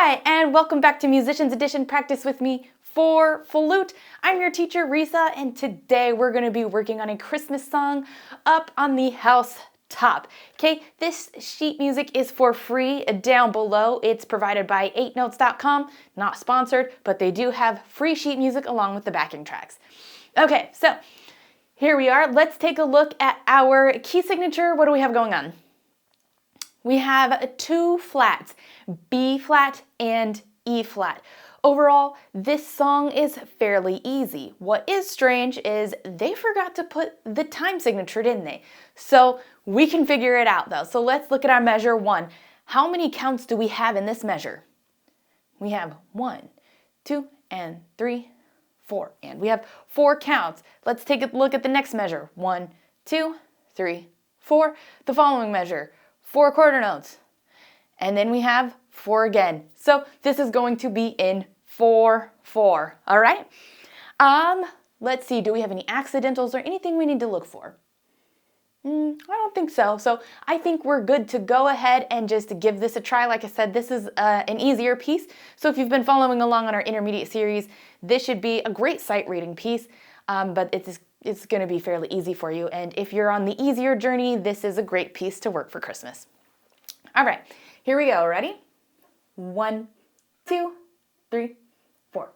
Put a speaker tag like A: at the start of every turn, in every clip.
A: Hi, and welcome back to Musicians Edition Practice with me for Flute. I'm your teacher, Reesa, and today we're going to be working on a Christmas song up on the house top. Okay, this sheet music is for free down below. It's provided by 8notes.com, not sponsored, but they do have free sheet music along with the backing tracks. Okay, so here we are. Let's take a look at our key signature. What do we have going on? We have two flats, B flat and E flat. Overall, this song is fairly easy. What is strange is they forgot to put the time signature, didn't they? So we can figure it out though. So let's look at our measure 1. How many counts do we have in this measure? We have 1, 2, and 3, 4. And we have 4 counts. Let's take a look at the next measure. 1, 2, 3, 4. The following measure. 4 quarter notes, and then we have 4 again. So this is going to be in 4/4. All right. Let's see. Do we have any accidentals or anything we need to look for? I don't think so. So I think we're good to go ahead and just give this a try. Like I said, this is an easier piece. So if you've been following along on our intermediate series, this should be a great sight reading piece. But it's going to be fairly easy for you. And if you're on the easier journey, this is a great piece to work for Christmas. All right, here we go. Ready? 1, 2, 3, 4.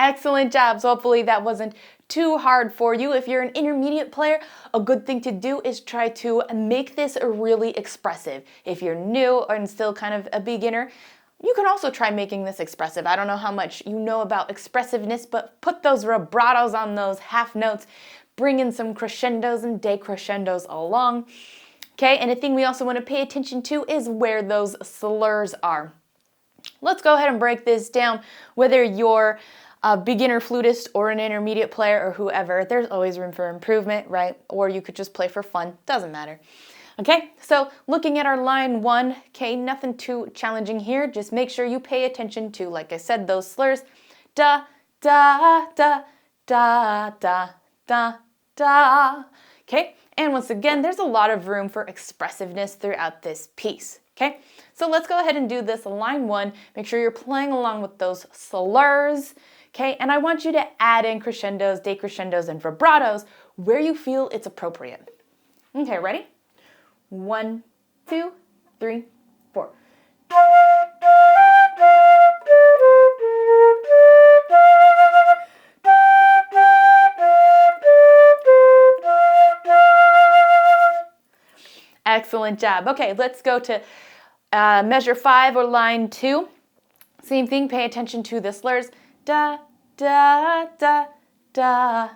A: Excellent job. So hopefully that wasn't too hard for you. If you're an intermediate player, a good thing to do is try to make this really expressive. If you're new and still kind of a beginner, you can also try making this expressive. I don't know how much you know about expressiveness, but put those vibratos on those half notes, bring in some crescendos and decrescendos along. Okay, and a thing we also want to pay attention to is where those slurs are. Let's go ahead and break this down. Whether you're a beginner flutist or an intermediate player or whoever, there's always room for improvement, right? Or you could just play for fun, doesn't matter. Okay, so looking at our line 1, okay, nothing too challenging here. Just make sure you pay attention to, like I said, those slurs. Da, da, da, da, da, da, da. Okay, and once again, there's a lot of room for expressiveness throughout this piece. Okay, so let's go ahead and do this line 1. Make sure you're playing along with those slurs. Okay, and I want you to add in crescendos, decrescendos, and vibratos where you feel it's appropriate. Okay, ready? 1, 2, 3, 4. Excellent job. Okay, let's go to measure 5 or line 2. Same thing, pay attention to the slurs. Da, da, da, da.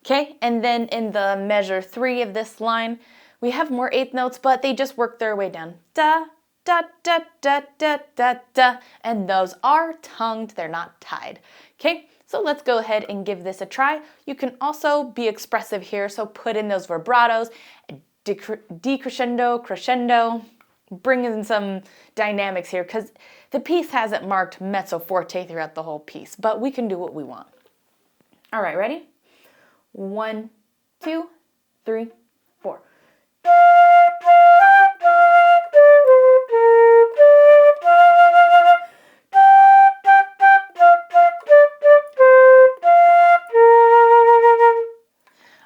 A: Okay, and then in the measure 3 of this line, we have more 8th notes, but they just work their way down. Da, da, da, da, da, da, da. And those are tongued, they're not tied. Okay, so let's go ahead and give this a try. You can also be expressive here, so put in those vibratos, decrescendo, crescendo. Bring in some dynamics here because the piece hasn't marked mezzo forte throughout the whole piece, but we can do what we want. All right, ready? 1, 2, 3, 4.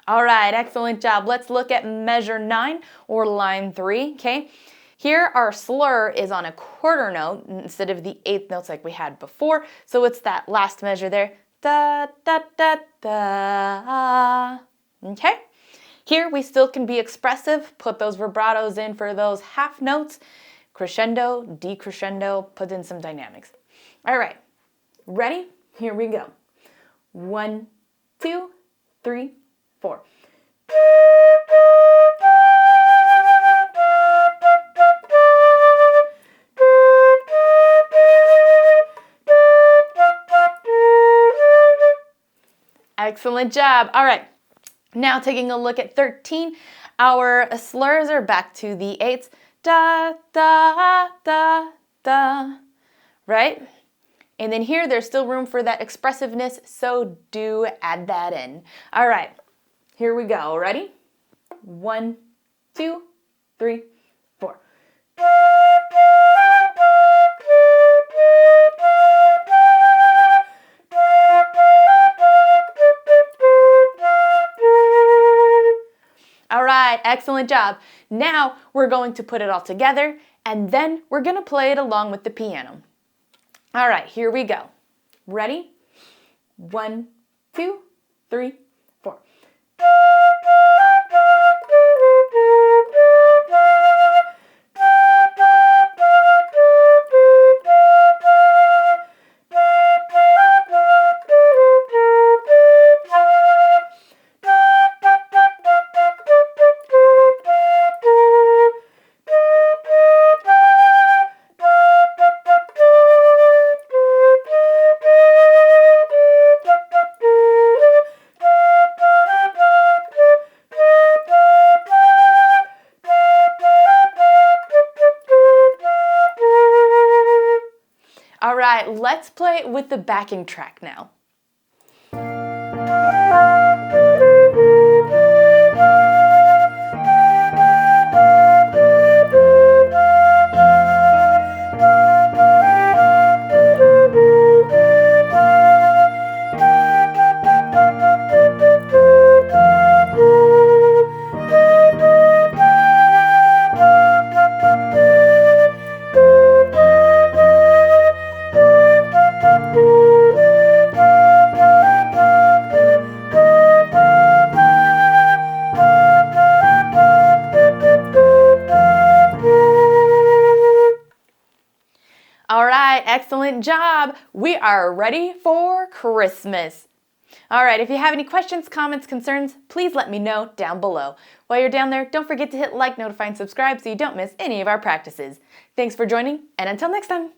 A: All right, excellent job. Let's look at measure 9 or line 3, okay? Here, our slur is on a quarter note instead of the 8th notes like we had before. So it's that last measure there. Da, da, da, da. Okay? Here, we still can be expressive. Put those vibratos in for those half notes. Crescendo, decrescendo, put in some dynamics. All right. Ready? Here we go. 1, 2, 3, 4. Excellent job. All right. Now taking a look at 13, our slurs are back to the 8s. Da, da, da, da. Right? And then here, there's still room for that expressiveness, so do add that in. All right, here we go. Ready? 1, 2, 3, 4. All right, excellent job. Now we're going to put it all together, and then we're going to play it along with the piano. All right, here we go. Ready? 1, 2, 3, 4. All right, let's play with the backing track now. All right, excellent job. We are ready for Christmas. All right, if you have any questions, comments, concerns, please let me know down below. While you're down there, don't forget to hit like, notify, and subscribe so you don't miss any of our practices. Thanks for joining, and until next time.